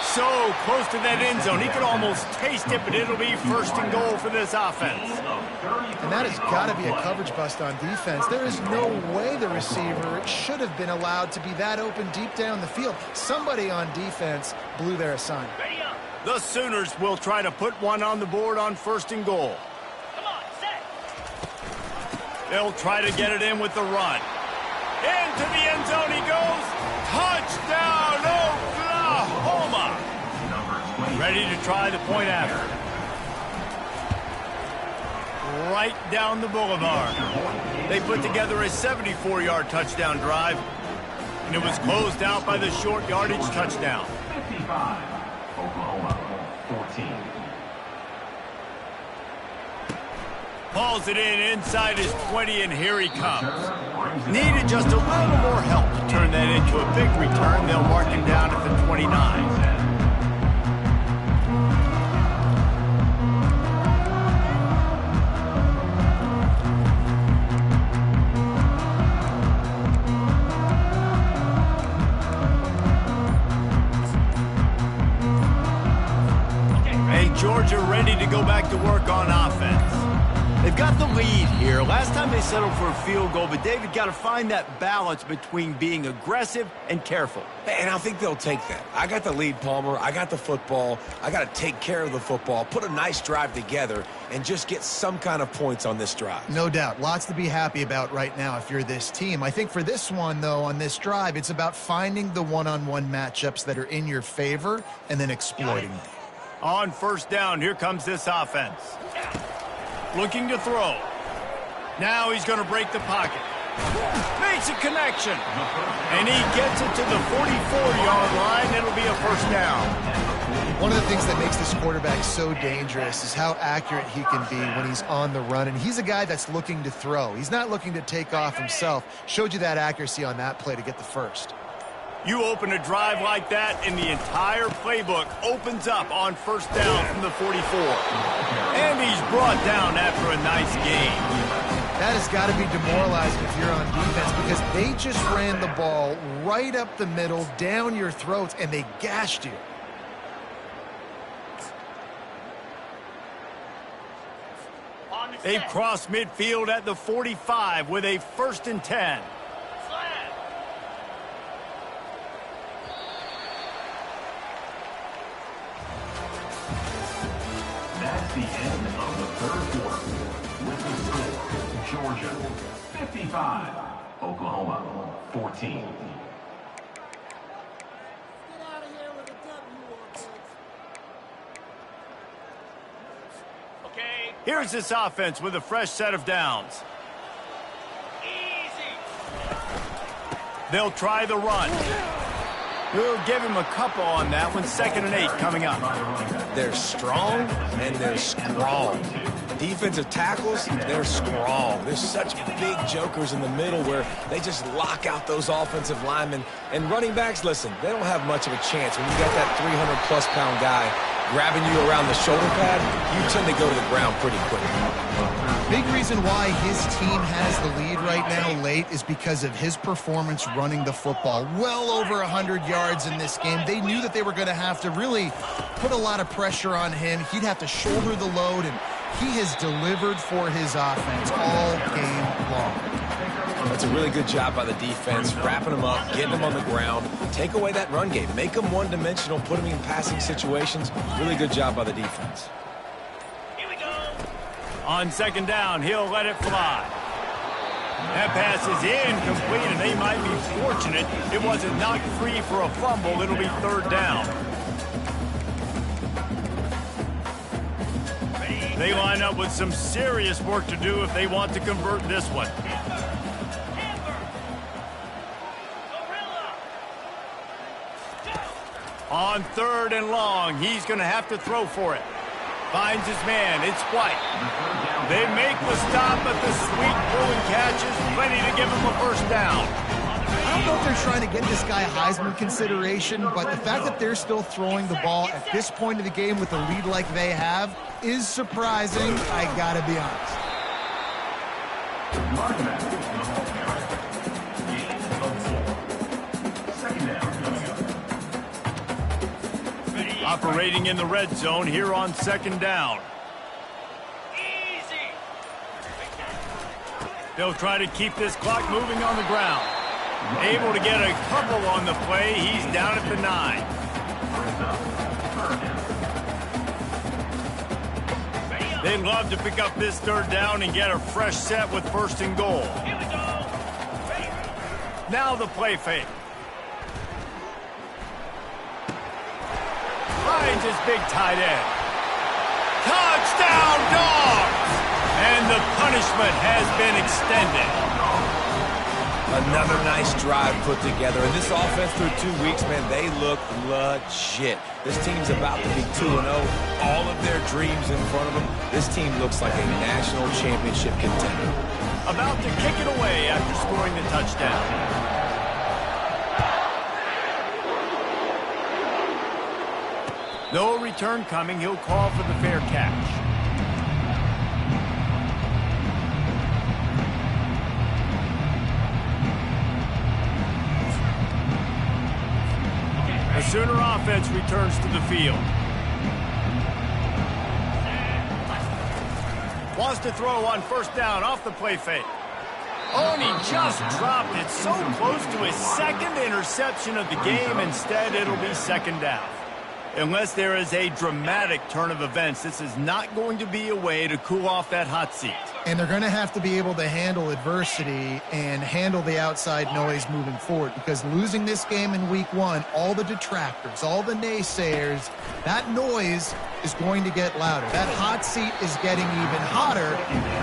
So close to that end zone. He could almost taste it, but it'll be 1st and goal for this offense. And that has got to be a coverage bust on defense. There is no way the receiver should have been allowed to be that open deep down the field. Somebody on defense blew their assignment. Ready up! The Sooners will try to put one on the board on 1st and goal. Come on, set! They'll try to get it in with the run. Into the end zone he goes. Touchdown, Oklahoma! Ready to try the point after. Right down the boulevard. They put together a 74-yard touchdown drive, and it was closed out by the short yardage touchdown. 55, Oklahoma 14. Hauls it in inside his 20, and here he comes. Needed just a little more help to turn that into a big return. They'll mark him down at the 29. Georgia ready to go back to work on offense. They've got the lead here. Last time they settled for a field goal, but David got to find that balance between being aggressive and careful. And I think they'll take that. I got the lead, Palmer. I got the football. I got to take care of the football, put a nice drive together, and just get some kind of points on this drive. No doubt. Lots to be happy about right now if you're this team. I think for this one, though, on this drive, it's about finding the one-on-one matchups that are in your favor and then exploiting them. On 1st down, here comes this offense. Looking to throw. Now he's going to break the pocket. Makes a connection. And he gets it to the 44-yard line. It'll be a first down. One of the things that makes this quarterback so dangerous is how accurate he can be when he's on the run. And he's a guy that's looking to throw. He's not looking to take off himself. Showed you that accuracy on that play to get the first. You open a drive like that, and the entire playbook opens up on 1st down from the 44. And he's brought down after a nice gain. That has got to be demoralizing if you're on defense because they just ran the ball right up the middle, down your throats, and they gashed you. They've crossed midfield at the 45 with a 1st and 10. That's the end of the third quarter. With the score, Georgia 55, Oklahoma, 14. Okay. Here's this offense with a fresh set of downs. Easy. They'll try the run. We'll give him a couple on that one. 2nd and 8 coming up. They're strong and they're strong. Defensive tackles, they're strong. There's such big jokers in the middle where they just lock out those offensive linemen. And running backs, listen, they don't have much of a chance. When you got that 300-plus pound guy grabbing you around the shoulder pad, you tend to go to the ground pretty quickly. Big reason why his team has the lead right now late is because of his performance running the football. Well over 100 yards in this game. They knew that they were going to have to really put a lot of pressure on him. He'd have to shoulder the load, and he has delivered for his offense all game long. That's a really good job by the defense, wrapping them up, getting them on the ground. Take away that run game. Make them one-dimensional, put them in passing situations. Really good job by the defense. Here we go. On 2nd down, he'll let it fly. That pass is incomplete, and they might be fortunate it wasn't knocked free for a fumble. It'll be 3rd down. They line up with some serious work to do if they want to convert this one. On 3rd and long, he's going to have to throw for it. Finds his man. It's White. They make the stop, but the sweet pulling catch is plenty to give him a 1st down. I don't know if they're trying to get this guy Heisman consideration, but the fact that they're still throwing the ball at this point of the game with a lead like they have is surprising, I gotta be honest. Operating in the red zone here on 2nd down. Easy. They'll try to keep this clock moving on the ground. Able to get a couple on the play. He's down at the 9. They'd love to pick up this 3rd down and get a fresh set with 1st and goal. Here we go. Now the play fake. Finds his big tight end. Touchdown, Dogs! And the punishment has been extended. Another nice drive put together. And this offense through 2 weeks, man, they look legit. This team's about to be 2-0. All of their dreams in front of them. This team looks like a national championship contender. About to kick it away after scoring the touchdown. No return coming. He'll call for the fair catch. The Sooner offense returns to the field. Wants to throw on 1st down off the play fake. Oh, and he just dropped it so close to his 2nd interception of the game. Instead, it'll be 2nd down. Unless there is a dramatic turn of events, this is not going to be a way to cool off that hot seat. And they're going to have to be able to handle adversity and handle the outside noise moving forward, because losing this game in week 1, all the detractors, all the naysayers, that noise is going to get louder. That hot seat is getting even hotter,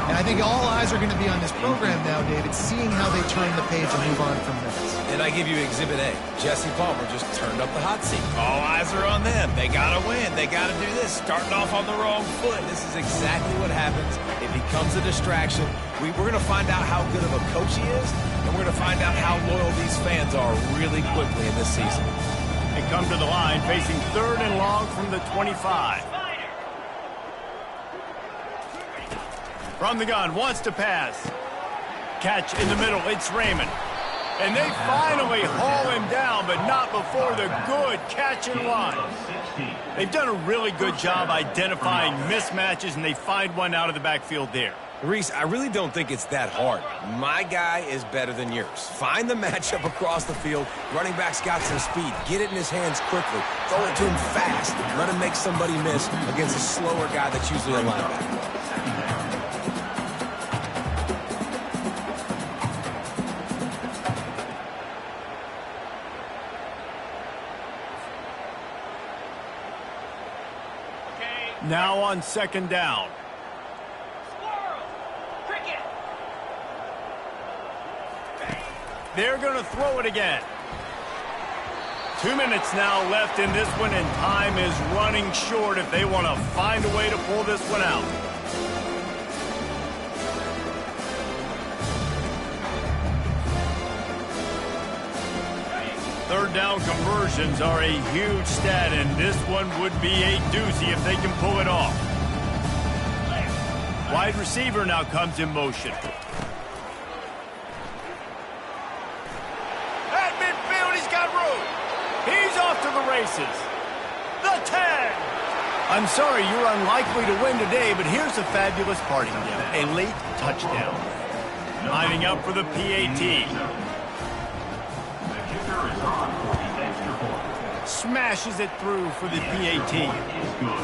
and I think all eyes are going to be on this program now, David, seeing how they turn the page and move on from this. And I give you Exhibit A. Jesse Palmer just turned up the hot seat. All eyes are on them. They got to win. They got to do this. Starting off on the wrong foot. This is exactly what happens. It becomes a distraction. We're going to find out how good of a coach he is, and we're going to find out how loyal these fans are really quickly in this season. They come to the line facing 3rd and long from the 25. From the gun, wants to pass. Catch in the middle, it's Raymond. And they finally haul him down, but not before the good catch and run. They've done a really good job identifying mismatches, and they find one out of the backfield there. Reese, I really don't think it's that hard. My guy is better than yours. Find the matchup across the field. Running back's got some speed. Get it in his hands quickly. Throw it to him fast. Let him make somebody miss against a slower guy that's usually a linebacker. Now on second down. Squirrel. Cricket. They're going to throw it again. 2 minutes now left in this one, and time is running short if they want to find a way to pull this one out. Third down conversions are a huge stat, and this one would be a doozy if they can pull it off. Wide receiver now comes in motion. At midfield, he's got room. He's off to the races. The 10. I'm sorry, you're unlikely to win today, but here's a fabulous parting gift. A late touchdown. Lining up for the PAT. Smashes it through for the PAT.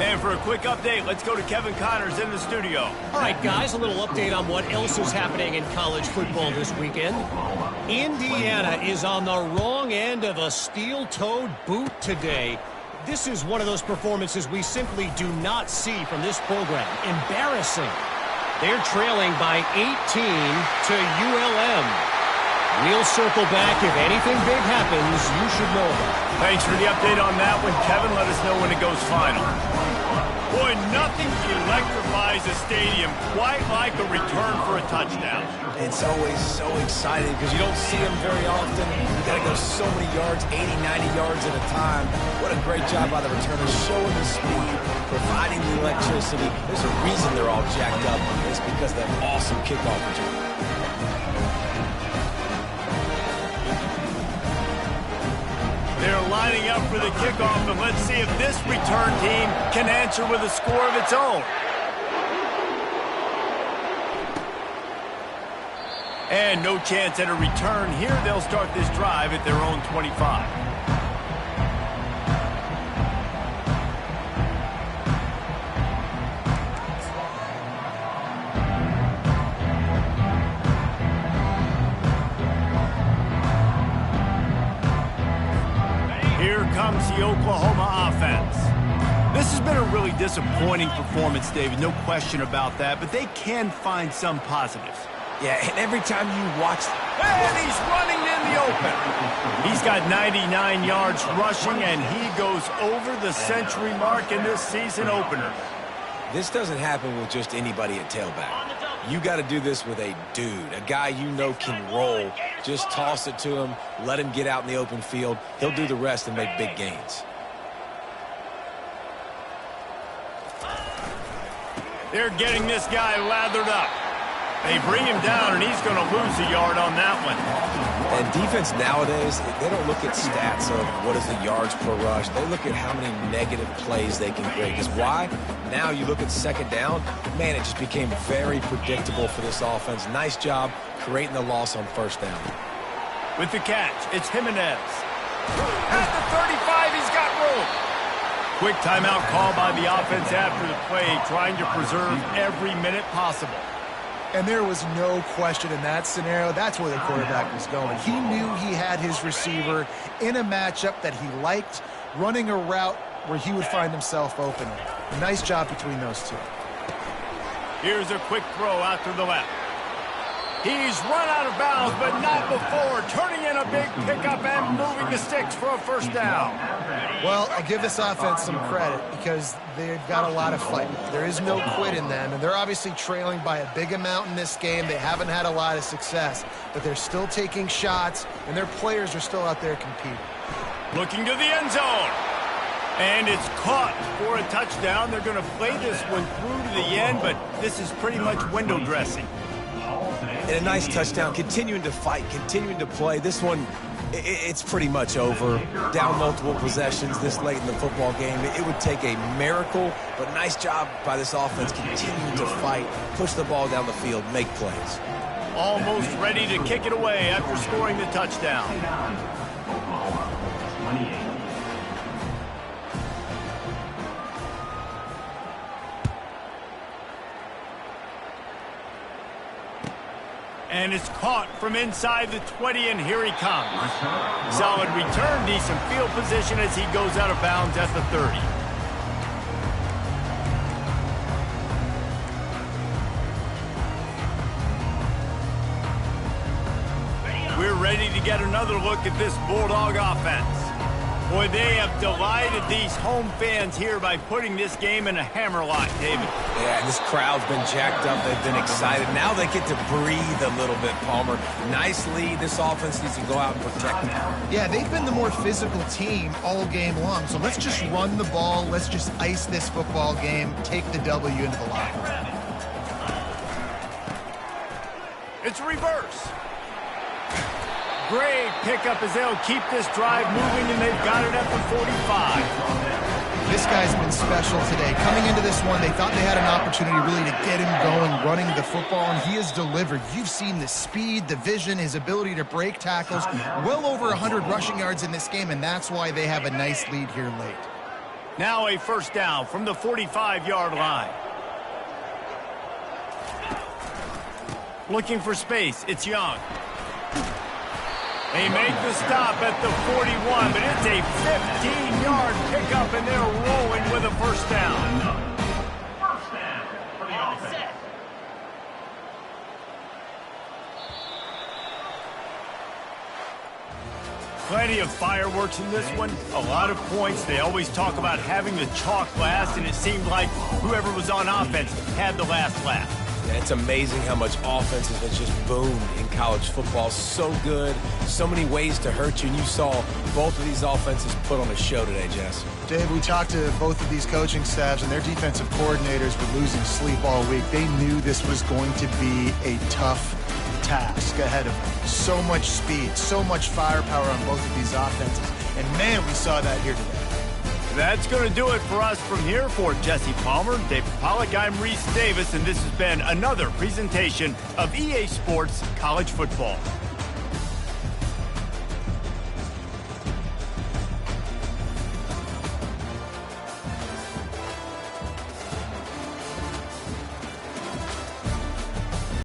And for a quick update, let's go to Kevin Connors in the studio. All right, guys, a little update on what else is happening in college football this weekend. Indiana is on the wrong end of a steel-toed boot today. This is one of those performances we simply do not see from this program. Embarrassing. They're trailing by 18 to ULM. We'll circle back. If anything big happens, you should know about it. Thanks for the update on that one, Kevin. Let us know when it goes final. Boy, nothing electrifies a stadium quite like a return for a touchdown. It's always so exciting because you don't see them very often. You got to go so many yards, 80, 90 yards at a time. What a great job by the returners, showing the speed, providing the electricity. There's a reason they're all jacked up. It's because of that awesome kickoff return. They're lining up for the kickoff, and let's see if this return team can answer with a score of its own. And no chance at a return here. They'll start this drive at their own 25. Here comes the Oklahoma offense. This has been a really disappointing performance, David, no question about that, but they can find some positives. Yeah, and every time you watch... And he's running in the open. He's got 99 yards rushing, and he goes over the century mark in this season opener. This doesn't happen with just anybody at tailback. You got to do this with a dude, a guy you know can roll. Just toss it to him, let him get out in the open field. He'll do the rest and make big gains. They're getting this guy lathered up. They bring him down, and he's going to lose a yard on that one. And defense nowadays, they don't look at stats of what is the yards per rush. They look at how many negative plays they can create. Because why? Now you look at second down, man, it just became very predictable for this offense. Nice job creating the loss on first down. With the catch, it's Jimenez. At the 35, he's got room. Quick timeout call by the offense after the play, trying to preserve every minute possible. And there was no question in that scenario. That's where the quarterback was going. He knew he had his receiver in a matchup that he liked, running a route where he would find himself open. Nice job between those two. Here's a quick throw out to the left. He's run out of bounds, but not before. Turning in a big pickup and moving the sticks for a first down. Well, I'll give this offense some credit because they've got a lot of fight. There is no quit in them, and they're obviously trailing by a big amount in this game. They haven't had a lot of success, but they're still taking shots, and their players are still out there competing. Looking to the end zone. And it's caught for a touchdown. They're going to play this one through to the end, but this is pretty much window dressing. And a nice touchdown, continuing to fight, continuing to play. This one, it's pretty much over. Down multiple possessions this late in the football game. It would take a miracle, but nice job by this offense continuing to fight, push the ball down the field, make plays. Almost ready to kick it away after scoring the touchdown. Oklahoma, 28. And it's caught from inside the 20, and here he comes. Solid return, decent field position as he goes out of bounds at the 30. ready to get another look at this Bulldog offense. Boy, they have delighted these home fans here by putting this game in a hammerlock, David. Yeah, this crowd's been jacked up. They've been excited. Now they get to breathe a little bit, Palmer. Nice lead. This offense needs to go out and protect it. Yeah, they've been the more physical team all game long. So let's just run the ball. Let's just ice this football game. Take the W into the locker room. It's reverse. Great pickup as they'll keep this drive moving, and they've got it at the 45. This guy's been special today. Coming into this one, they thought they had an opportunity really to get him going, running the football, and he has delivered. You've seen the speed, the vision, his ability to break tackles. Well over 100 rushing yards in this game, and that's why they have a nice lead here late. Now a first down from the 45-yard line. Looking for space. It's Young. They make the stop at the 41, but it's a 15-yard pickup, and they're rolling with a first down. First down for the offense. Plenty of fireworks in this one, a lot of points. They always talk about having the chalk last, and it seemed like whoever was on offense had the last laugh. It's amazing how much offense has just boomed in college football. So good, so many ways to hurt you, and you saw both of these offenses put on a show today, Jess. Dave, we talked to both of these coaching staffs, and their defensive coordinators were losing sleep all week. They knew this was going to be a tough task ahead of them. So much speed, so much firepower on both of these offenses. And, man, we saw that here today. That's going to do it for us from here. For Jesse Palmer, David Pollack, I'm Reese Davis, and this has been another presentation of EA Sports College Football.